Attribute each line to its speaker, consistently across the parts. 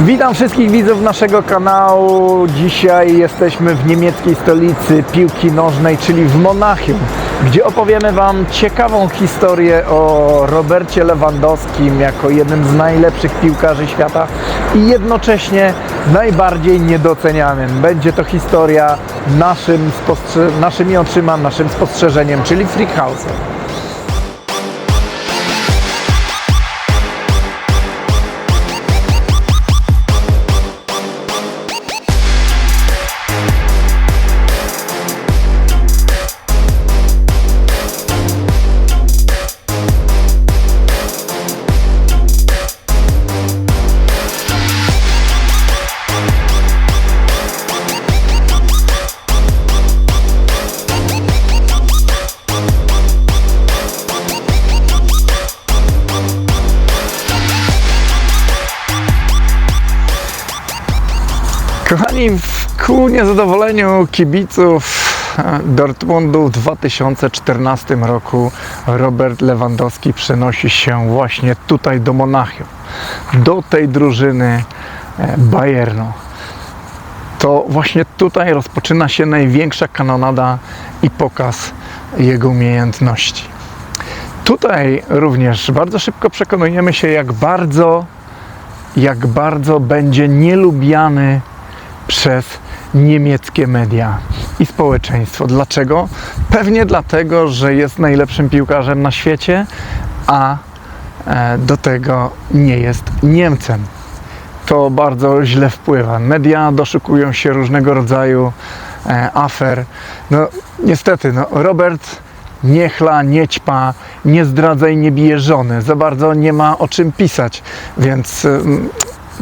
Speaker 1: Witam wszystkich widzów naszego kanału. Dzisiaj jesteśmy w niemieckiej stolicy piłki nożnej, czyli w Monachium, gdzie opowiemy Wam ciekawą historię o Robercie Lewandowskim jako jednym z najlepszych piłkarzy świata i jednocześnie najbardziej niedocenianym. Będzie to historia naszymi oczyma, naszym spostrzeżeniem, czyli Freakhouse'em. Kochani, ku niezadowoleniu kibiców Dortmundu w 2014 roku Robert Lewandowski przenosi się właśnie tutaj do Monachium, do tej drużyny Bayernu. To właśnie tutaj rozpoczyna się największa kanonada i pokaz jego umiejętności. Tutaj również bardzo szybko przekonujemy się, jak bardzo będzie nielubiany przez niemieckie media i społeczeństwo. Dlaczego? Pewnie dlatego, że jest najlepszym piłkarzem na świecie, a do tego nie jest Niemcem. To bardzo źle wpływa. Media doszukują się różnego rodzaju afer. No niestety, Robert nie chla, nie ćpa, nie zdradza i nie bije żony. Za bardzo nie ma o czym pisać, więc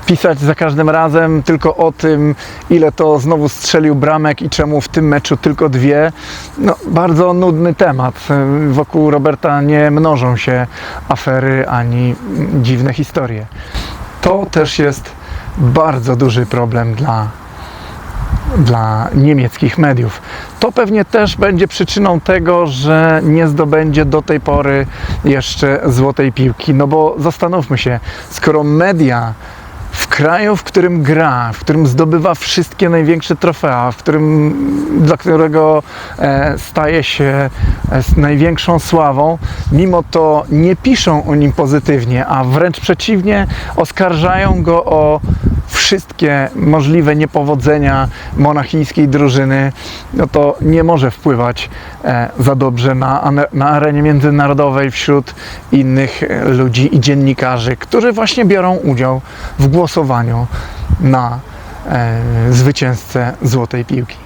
Speaker 1: pisać za każdym razem tylko o tym, ile to znowu strzelił bramek i czemu w tym meczu tylko 2. No, bardzo nudny temat. Wokół Roberta nie mnożą się afery ani dziwne historie. To też jest bardzo duży problem dla niemieckich mediów. To pewnie też będzie przyczyną tego, że nie zdobędzie do tej pory jeszcze złotej piłki. No bo zastanówmy się, skoro media w kraju, w którym gra, w którym zdobywa wszystkie największe trofea, dla którego staje się z największą sławą, mimo to nie piszą o nim pozytywnie, a wręcz przeciwnie, oskarżają go o wszystkie możliwe niepowodzenia monachijskiej drużyny, no to nie może wpływać za dobrze na arenie międzynarodowej wśród innych ludzi i dziennikarzy, którzy właśnie biorą udział w głosowaniu na zwycięzcę złotej piłki.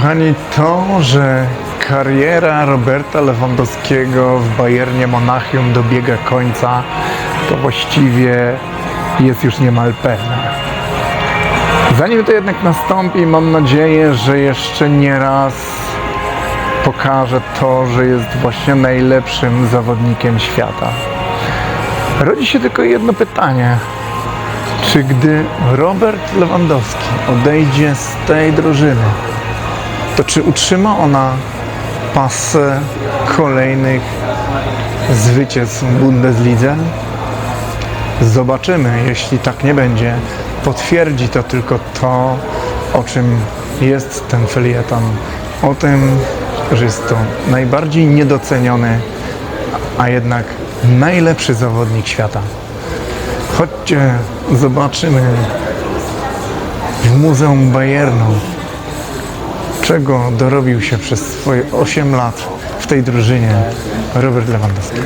Speaker 1: Kochani, to, że kariera Roberta Lewandowskiego w Bayernie Monachium dobiega końca, to właściwie jest już niemal pewne. Zanim to jednak nastąpi, mam nadzieję, że jeszcze nie raz pokaże to, że jest właśnie najlepszym zawodnikiem świata. Rodzi się tylko jedno pytanie. Czy gdy Robert Lewandowski odejdzie z tej drużyny, to czy utrzyma ona pasę kolejnych zwycięstw w Bundeslidze? Zobaczymy. Jeśli tak nie będzie, potwierdzi to tylko to, o czym jest ten felieton. O tym, że jest to najbardziej niedoceniony, a jednak najlepszy zawodnik świata. Chodźcie, zobaczymy w Muzeum Bayernu, czego dorobił się przez swoje 8 lat w tej drużynie Robert Lewandowski.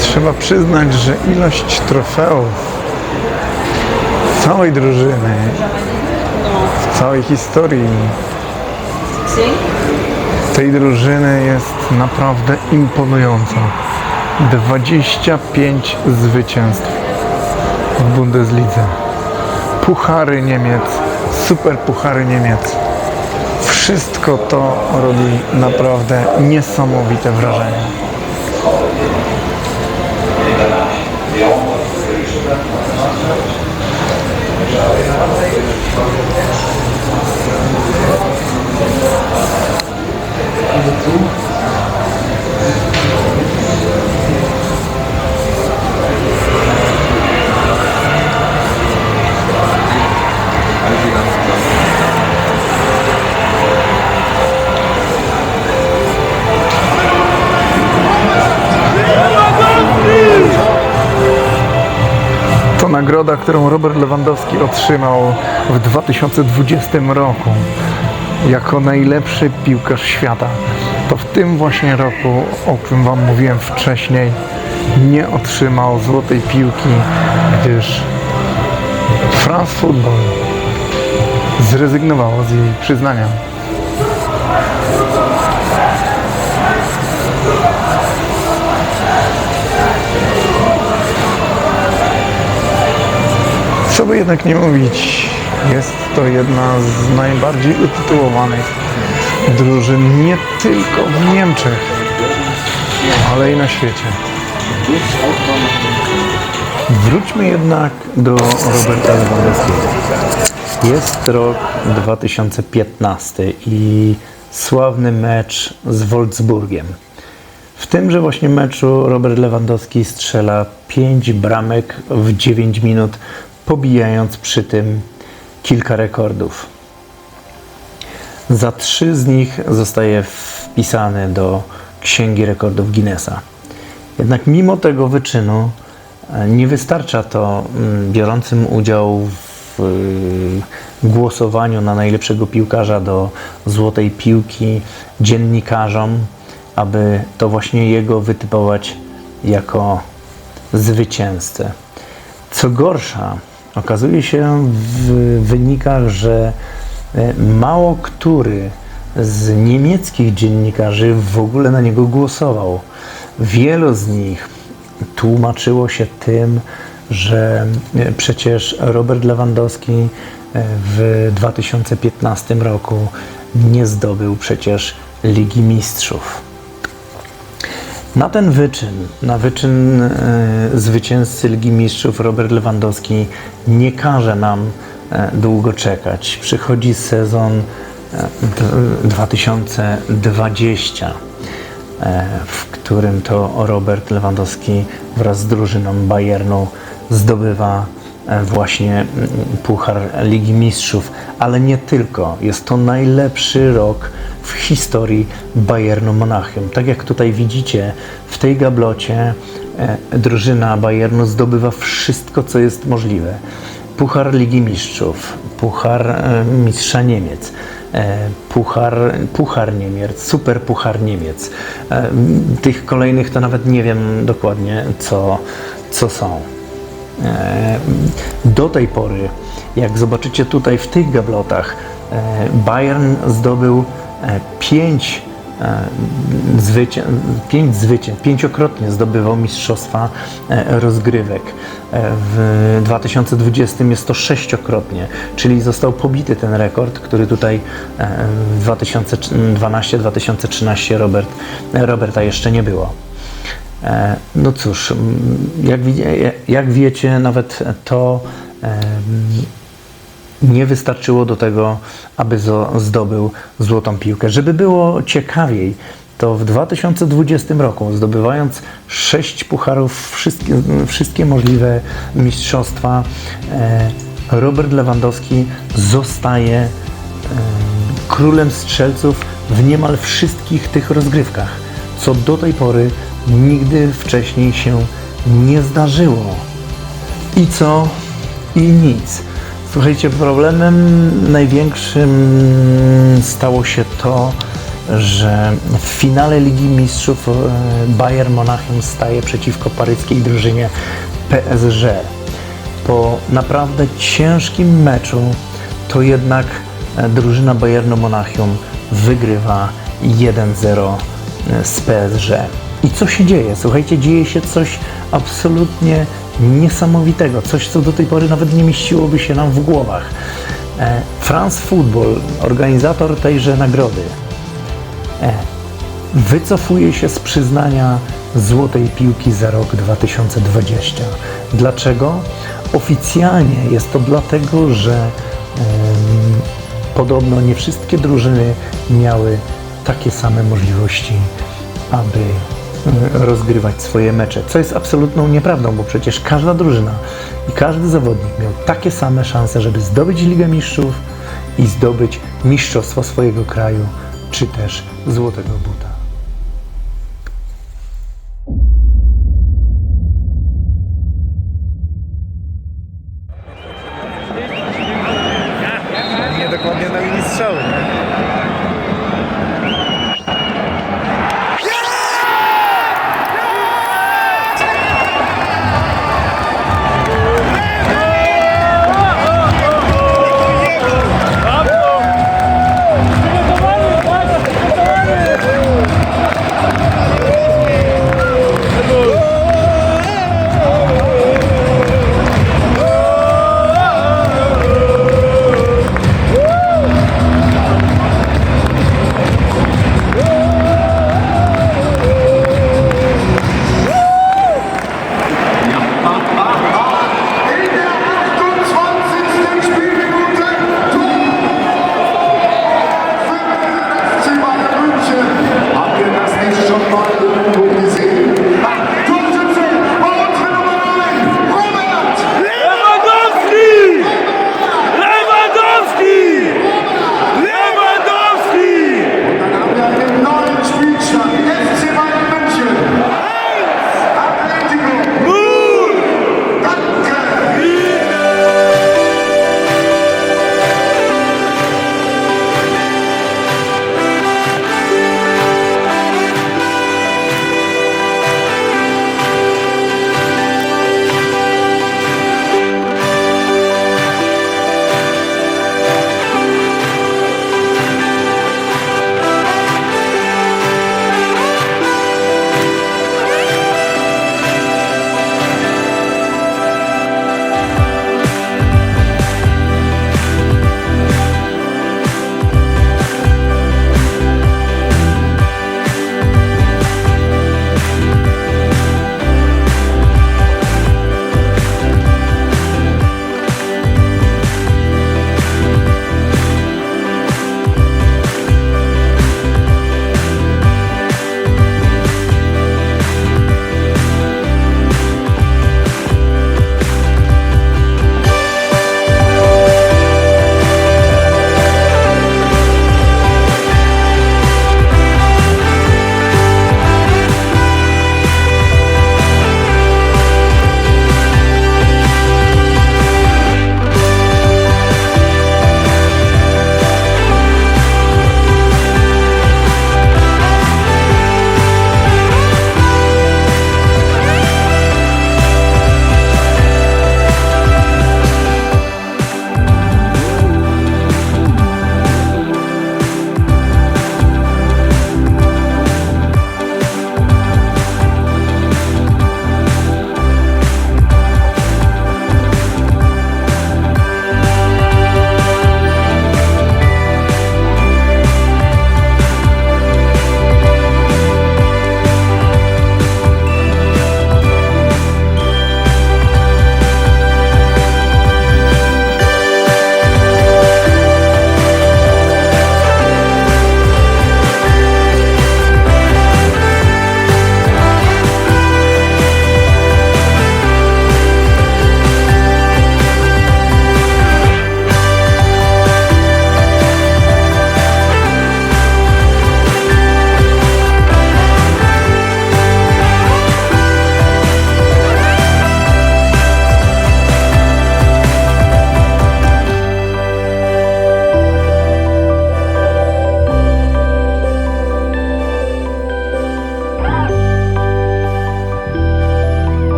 Speaker 1: Trzeba przyznać, że ilość trofeów całej drużyny, w całej historii tej drużyny jest naprawdę imponująca. 25 zwycięstw w Bundeslidze. Puchary Niemiec, superpuchary Niemiec. Wszystko to robi naprawdę niesamowite wrażenie. To nagroda, którą Robert Lewandowski otrzymał w 2020 roku jako najlepszy piłkarz świata. To w tym właśnie roku, o którym Wam mówiłem wcześniej, nie otrzymał złotej piłki, gdyż France Football zrezygnowało z jej przyznania. Co by jednak nie mówić, jest to jedna z najbardziej utytułowanych drużyn nie tylko w Niemczech, ale i na świecie. Wróćmy jednak do Roberta Lewandowskiego. Jest rok 2015 i sławny mecz z Wolfsburgiem. W tymże właśnie meczu Robert Lewandowski strzela 5 bramek w 9 minut, pobijając przy tym kilka rekordów. Za 3 z nich zostaje wpisany do Księgi Rekordów Guinnessa. Jednak mimo tego wyczynu nie wystarcza to biorącym udział w głosowaniu na najlepszego piłkarza do złotej piłki dziennikarzom, aby to właśnie jego wytypować jako zwycięzcę. Co gorsza, okazuje się w wynikach, że mało który z niemieckich dziennikarzy w ogóle na niego głosował. Wielu z nich tłumaczyło się tym, że przecież Robert Lewandowski w 2015 roku nie zdobył przecież Ligi Mistrzów. Na ten wyczyn, na wyczyn zwycięzcy Ligi Mistrzów Robert Lewandowski nie każe nam długo czekać. Przychodzi sezon 2020, w którym to Robert Lewandowski wraz z drużyną Bayernu zdobywa
Speaker 2: właśnie Puchar Ligi Mistrzów, ale nie tylko. Jest to najlepszy rok w historii Bayernu Monachium. Tak jak tutaj widzicie, w tej gablocie drużyna Bayernu zdobywa wszystko, co jest możliwe. Puchar Ligi Mistrzów, Puchar Mistrza Niemiec, Puchar Niemiec, Super Puchar Niemiec. Tych kolejnych to nawet nie wiem dokładnie, co są. Do tej pory, jak zobaczycie tutaj w tych gablotach, Bayern zdobył 5 zwycięstw, 5-krotnie zdobywał mistrzostwa rozgrywek. W 2020 jest to 6-krotnie, czyli został pobity ten rekord, który tutaj w 2012-2013 Roberta jeszcze nie było. No cóż, jak wiecie, nawet to nie wystarczyło do tego, aby zdobył złotą piłkę. Żeby było ciekawiej, to w 2020 roku, zdobywając 6 pucharów, wszystkie możliwe mistrzostwa, Robert Lewandowski zostaje królem strzelców w niemal wszystkich tych rozgrywkach, co do tej pory nigdy wcześniej się nie zdarzyło. I co? I nic. Słuchajcie, problemem największym stało się to, że w finale Ligi Mistrzów Bayern Monachium staje przeciwko paryskiej drużynie PSG. Po naprawdę ciężkim meczu to jednak drużyna Bayernu Monachium wygrywa 1-0 z PSG. I co się dzieje? Słuchajcie, dzieje się coś absolutnie niesamowitego, coś, co do tej pory nawet nie mieściłoby się nam w głowach. France Football, organizator tejże nagrody, wycofuje się z przyznania złotej piłki za rok 2020. Dlaczego? Oficjalnie jest to dlatego, że podobno nie wszystkie drużyny miały takie same możliwości, aby rozgrywać swoje mecze, co jest absolutną nieprawdą, bo przecież każda drużyna i każdy zawodnik miał takie same szanse, żeby zdobyć Ligę Mistrzów i zdobyć mistrzostwo swojego kraju, czy też złotego buta.
Speaker 1: Niedokładnie na linii strzału.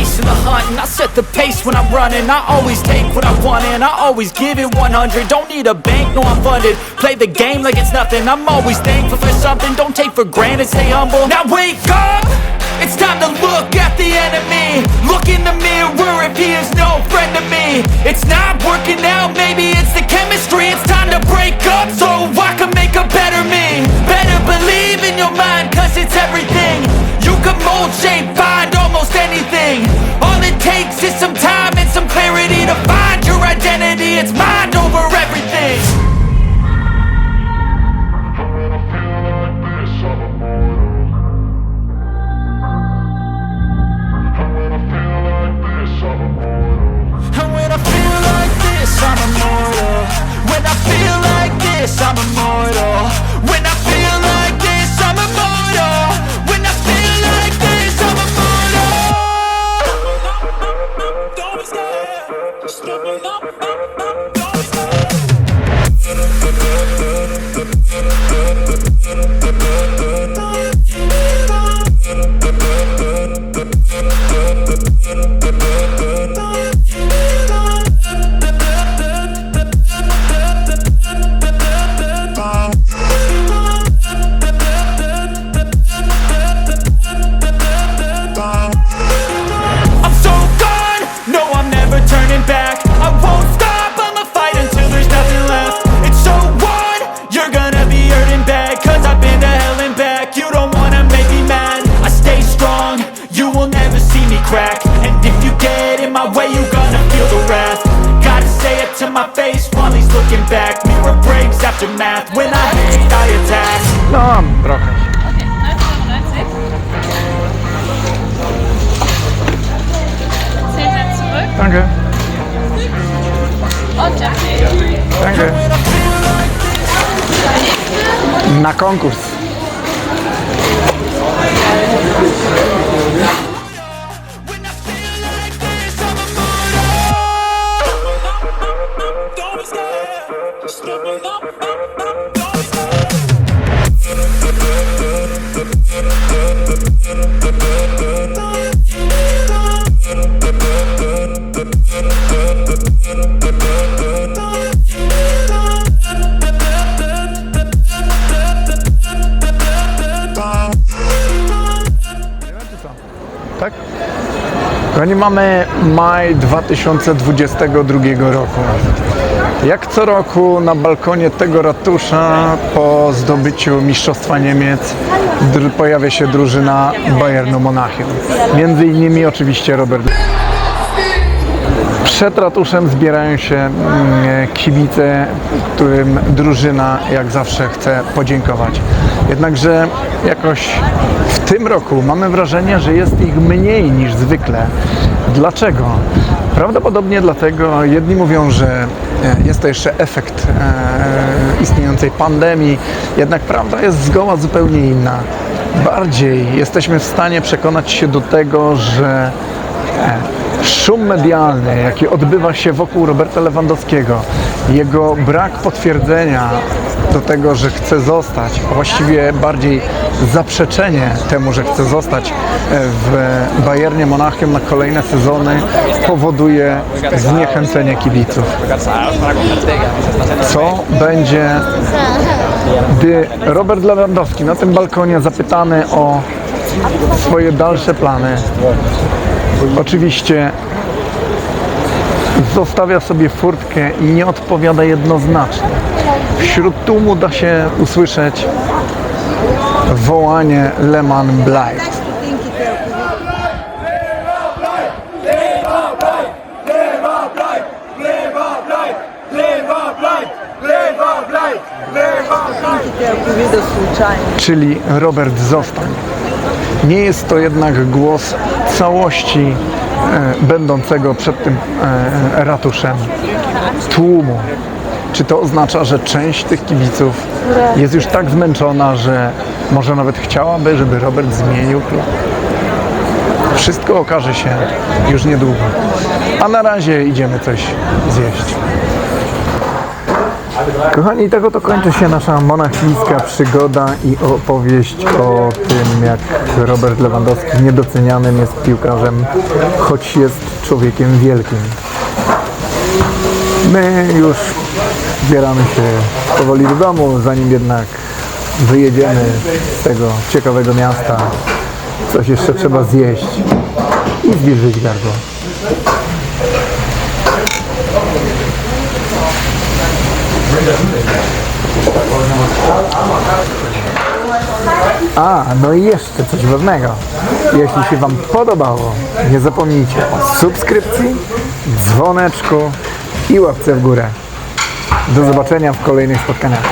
Speaker 3: ace in the hunt and I set the pace when I'm running. I always take what I want and I always give it 100. Don't need a bank, no I'm funded. Play the game like it's nothing. I'm always thankful for something. Don't take for granted, stay humble. Now wake up! It's time to look at the enemy. Look in the mirror if he is no friend to me. It's not working out, maybe it's the chemistry. It's time to break up so I can make a better me. Better believe in your mind, cause it's everything. You can mold, shape, find almost anything. All it takes is some time and some clarity to find your identity. It's mind over everything. And when I feel like this, I'm immortal. When I feel like this, I'm immortal. When I feel like this, I'm immortal. When I feel like this, I'm immortal. Don't be scared. Just open up. Don't be scared. I'm so gone, no I'm never turning back. I won't stop, I'ma fight until there's nothing left. It's so on, you're gonna be hurting bad. Cause I've been to hell and back. You don't wanna make me mad. I stay strong, you will never see me crack. And if you get in my way, you gonna feel the wrath. Gotta say it to my face while he's looking back. Mirror breaks after math. When I hate, I attack.
Speaker 1: No, trochę.
Speaker 4: Zehnmal zurück
Speaker 1: Danke.
Speaker 4: und dann
Speaker 1: Danke. Na konkurs.
Speaker 3: When I feel like this, I'm immortal. Don't be scared. Just open up. Don't be scared.
Speaker 1: Tak? Kochani, mamy maj 2022 roku. Jak co roku na balkonie tego ratusza po zdobyciu Mistrzostwa Niemiec pojawia się drużyna Bayernu Monachium. Między innymi oczywiście Robert. Przed ratuszem zbierają się kibice, którym drużyna jak zawsze chce podziękować. Jednakże jakoś w tym roku mamy wrażenie, że jest ich mniej niż zwykle. Dlaczego? Prawdopodobnie dlatego, jedni mówią, że jest to jeszcze efekt istniejącej pandemii, jednak prawda jest zgoła zupełnie inna. Bardziej jesteśmy w stanie przekonać się do tego, że szum medialny, jaki odbywa się wokół Roberta Lewandowskiego, jego brak potwierdzenia do tego, że chce zostać, a właściwie bardziej zaprzeczenie temu, że chce zostać w Bayernie Monachium na kolejne sezony, powoduje zniechęcenie kibiców. Co będzie, gdy Robert Lewandowski na tym balkonie zapytany o swoje dalsze plany, oczywiście zostawia sobie furtkę i nie odpowiada jednoznacznie. Wśród tłumu da się usłyszeć wołanie Lehmann bleibt. Czyli Robert zostań. Nie jest to jednak głos całości będącego przed tym ratuszem tłumu. Czy to oznacza, że część tych kibiców jest już tak zmęczona, że może nawet chciałaby, żeby Robert zmienił klub? Wszystko okaże się już niedługo. A na razie idziemy coś zjeść. Kochani, i tak oto kończy się nasza monachijska przygoda i opowieść o tym, jak Robert Lewandowski niedocenianym jest piłkarzem, choć jest człowiekiem wielkim. My już zbieramy się powoli do domu, zanim jednak wyjedziemy z tego ciekawego miasta. Coś jeszcze trzeba zjeść i zwilżyć gardło. No i jeszcze coś ważnego. Jeśli się Wam podobało, nie zapomnijcie o subskrypcji, dzwoneczku i łapce w górę. Do zobaczenia w kolejnych spotkaniach.